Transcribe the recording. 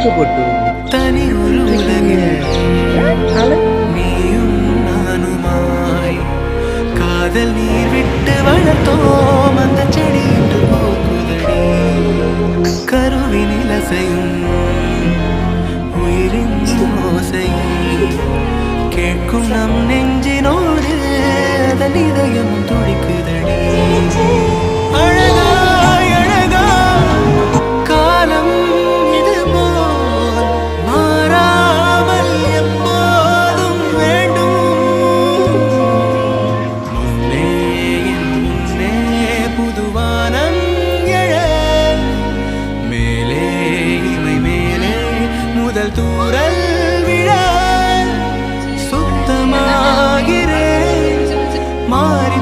தனி ஒரு உலகில் நீயும் நானுமாய் காதல் நீர் விட்டு வளர்த்தோம் அந்த செடி என்று போக்குதடி கருவினில் அசையும் உயிரின் ஓசையை கேட்கும் நம் நெஞ்சினோடு அதன் இதயம் துடிக்குதடி அழகாய் அழகா காலம் இது போல் மாறாமல் எப்போதும் வேண்டும் முன்னே என் முன்னே புதுவானம் எழ மேலே இமை மேலே முதல் தூரல் விழ சுத்தமாகிறேன் மாறி